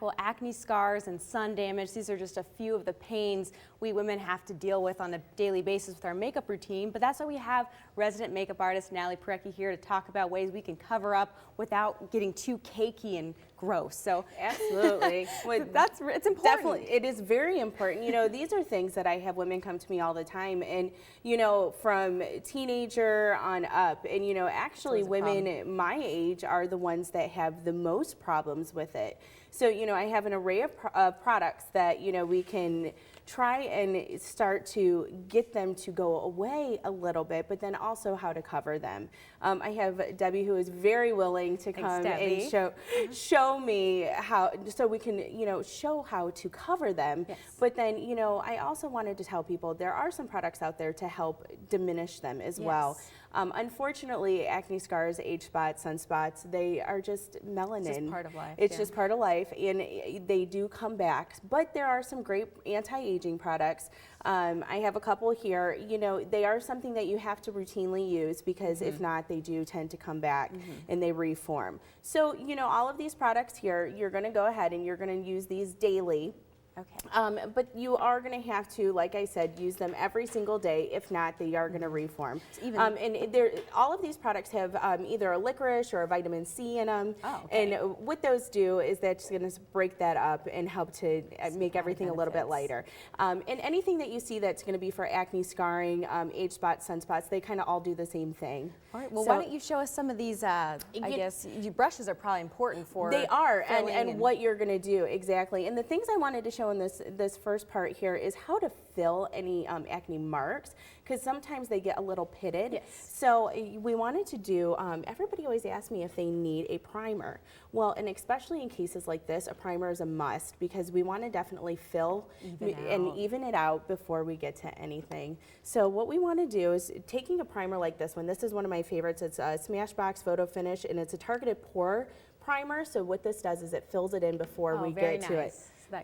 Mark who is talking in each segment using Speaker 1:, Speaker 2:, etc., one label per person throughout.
Speaker 1: tackle acne scars and sun damage. These are just a few of the pains we women have to deal with on a daily basis with our makeup routine, but that's why we have resident makeup artist Natalie Pohorecki here to talk about ways we can cover up without getting too cakey and gross. So
Speaker 2: absolutely.
Speaker 1: It's important.
Speaker 2: Definitely, it is very important. You know, these are things that I have women come to me all the time, and you know, from teenager on up, and you know, actually women my age are the ones that have the most problems with it. So, you know, I have an array of products that, you know, we can try and start to get them to go away a little bit, but then also how to cover them. I have Debbie, who is very willing to come and show me how, so we can, you know, show how to cover them.
Speaker 1: Yes.
Speaker 2: But then, you know, I also wanted to tell people there are some products out there to help diminish them as well. Unfortunately, acne scars, age spots, sunspots, they are just melanin.
Speaker 1: It's just part of life.
Speaker 2: It's just part of life, and they do come back. But there are some great anti-aging products. I have a couple here. You know, they are something that you have to routinely use because if not, they do tend to come back and they reform. So, you know, all of these products here, you're going to go ahead and you're going to use these daily.
Speaker 1: Okay.
Speaker 2: But you are going to have to, like I said, use them every single day. If not, they are going to reform. And all of these products have either a licorice or a vitamin C in them.
Speaker 1: Oh, okay.
Speaker 2: And what those do is that's going to break that up and help to make everything a little bit lighter. And anything that you see that's going to be for acne scarring, age spots, sunspots, they kind of all do the same thing.
Speaker 1: All right. Well, why don't you show us some of these, I guess, your brushes are probably important for
Speaker 2: They are, and what you're going to do, exactly. And the things I wanted to show in this first part here is how to fill any acne marks, because sometimes they get a little pitted.
Speaker 1: Yes.
Speaker 2: So we wanted to do, everybody always asks me if they need a primer. Well, and especially in cases like this, a primer is a must because we want to definitely fill and even it out before we get to anything. So what we want to do is taking a primer like this one. This is one of my favorites. It's a Smashbox Photo Finish, and it's a targeted pore primer. So what this does is it fills it in before we get to it.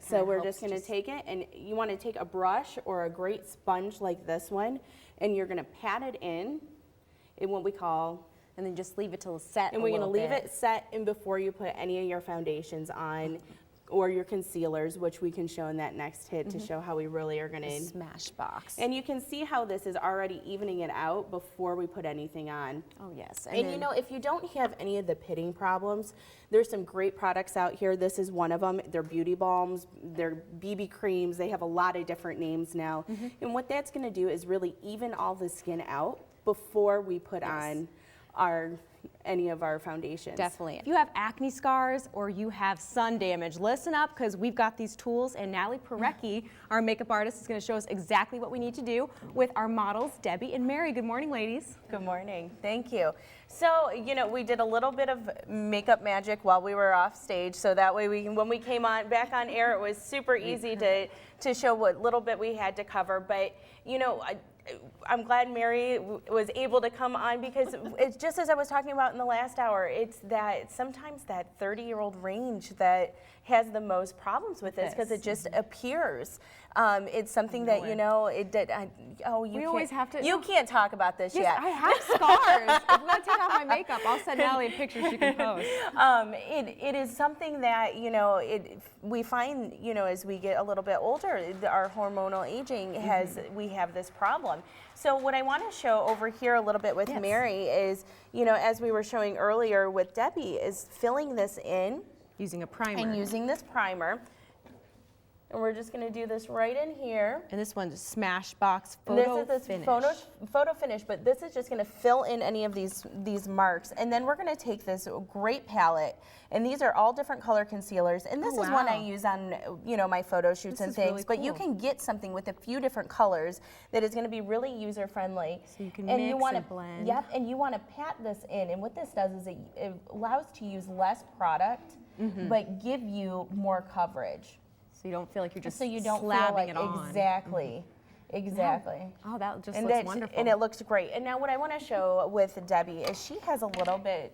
Speaker 2: So we're just going to take it, and you want to take a brush or a great sponge like this one, and you're going to pat it in what we call,
Speaker 1: and then just leave it till it's set.
Speaker 2: and we're going to leave it set in before you put any of your foundations on or your concealers, which we can show in that next hit to show how we really are going to
Speaker 1: Smashbox.
Speaker 2: And you can see how this is already evening it out before we put anything on.
Speaker 1: Oh yes.
Speaker 2: And you know, if you don't have any of the pitting problems, there's some great products out here. This is one of them. They're beauty balms, they're BB creams. They have a lot of different names now. And what that's going to do is really even all the skin out before we put on any of our foundations.
Speaker 1: Definitely. If you have acne scars or you have sun damage, listen up, because we've got these tools, and Natalie Pohorecki, our makeup artist, is going to show us exactly what we need to do with our models, Debbie and Mary. Good morning, ladies.
Speaker 2: Good morning. Thank you. So, you know, we did a little bit of makeup magic while we were off stage, so that way when we came back on air, it was super easy to show what little bit we had to cover. But, you know, I'm glad Mary was able to come on, because it's just as I was talking about in the last hour, it's that sometimes that 30-year-old range that has the most problems with this, because it just appears. It's something that, you know, you can't talk about this yet.
Speaker 1: I have scars. If I'm going to take off my makeup, I'll send Natalie a picture she can post.
Speaker 2: It is something that, you know, we find, you know, as we get a little bit older, our hormonal aging we have this problem. So what I want to show over here a little bit with Mary is, you know, as we were showing earlier with Debbie, is filling this in.
Speaker 1: Using a primer.
Speaker 2: And using this primer. And we're just going to do this right in here.
Speaker 1: And this one's Smashbox Photo Finish.
Speaker 2: Photo Finish, but this is just going to fill in any of these marks. And then we're going to take this great palette, and these are all different color concealers. And this is one I use on, you know, my photo shoots and things. Really cool. But you can get something with a few different colors that is going to be really user friendly.
Speaker 1: So you can mix and blend.
Speaker 2: Yep, and you want to pat this in. And what this does is it allows to use less product, but give you more coverage.
Speaker 1: So you don't feel like you're just
Speaker 2: slapping
Speaker 1: it on.
Speaker 2: Exactly. Exactly.
Speaker 1: Oh, that just looks wonderful.
Speaker 2: And it looks great. And now what I want to show with Debbie is she has a little bit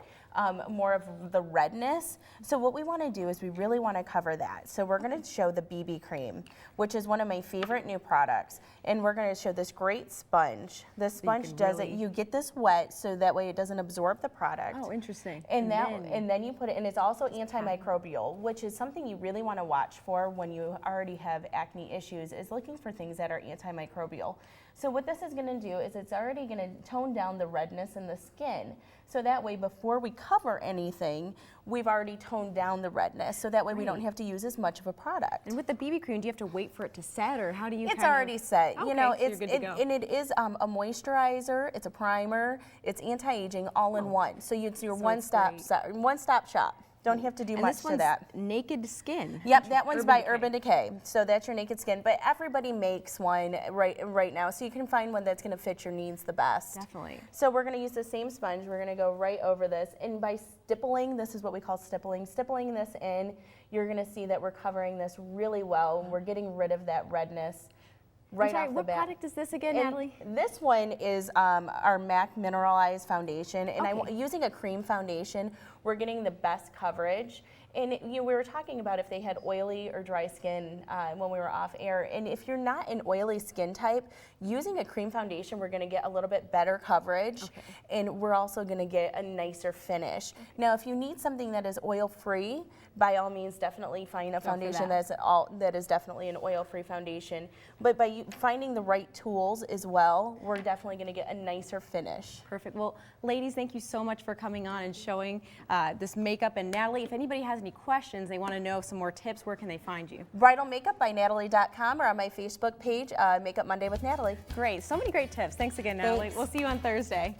Speaker 2: more of the redness. So what we want to do is we really want to cover that. So we're going to show the BB cream, which is one of my favorite new products. And we're going to show this great sponge. The sponge does it, you get this wet so that way it doesn't absorb the product.
Speaker 1: Oh, interesting.
Speaker 2: And then you put it, and it's also antimicrobial, which is something you really want to watch for when you already have acne issues, is looking for things that are antimicrobial. So what this is going to do is it's already going to tone down the redness in the skin. So that way, before we cover anything, we've already toned down the redness. So that way we don't have to use as much of a product.
Speaker 1: And with the BB cream, do you have to wait for it to set, or how do you
Speaker 2: It's already set.
Speaker 1: Okay,
Speaker 2: you know,
Speaker 1: so you're good to go.
Speaker 2: and it is a moisturizer, it's a primer, it's anti-aging all in one. So it's your one-stop shop. Don't have to do much to that.
Speaker 1: This one's Naked Skin.
Speaker 2: Yep, that one's by Urban Decay. So that's your Naked Skin. But everybody makes one right now, so you can find one that's going to fit your needs the best.
Speaker 1: Definitely.
Speaker 2: So we're going to use the same sponge. We're going to go right over this, and by stippling, this is what we call stippling this in, you're going to see that we're covering this really well, and we're getting rid of that redness right off the bat.
Speaker 1: What product is this again, Natalie?
Speaker 2: This one is our MAC Mineralized Foundation, and using a cream foundation, we're getting the best coverage. And we were talking about if they had oily or dry skin when we were off air. And if you're not an oily skin type, using a cream foundation, we're going to get a little bit better coverage, and we're also going to get a nicer finish. Now, if you need something that is oil-free, by all means, definitely find a foundation that is definitely an oil-free foundation. But by finding the right tools as well, we're definitely going to get a nicer finish.
Speaker 1: Perfect. Well, ladies, thank you so much for coming on and showing this makeup. And Natalie, if anybody has any questions, they want to know some more tips, where can they find you?
Speaker 2: BridalMakeupByNatalie.com or on my Facebook page, Makeup Monday with Natalie.
Speaker 1: Great. So many great tips. Thanks again, Natalie.
Speaker 2: Thanks.
Speaker 1: We'll see you on Thursday.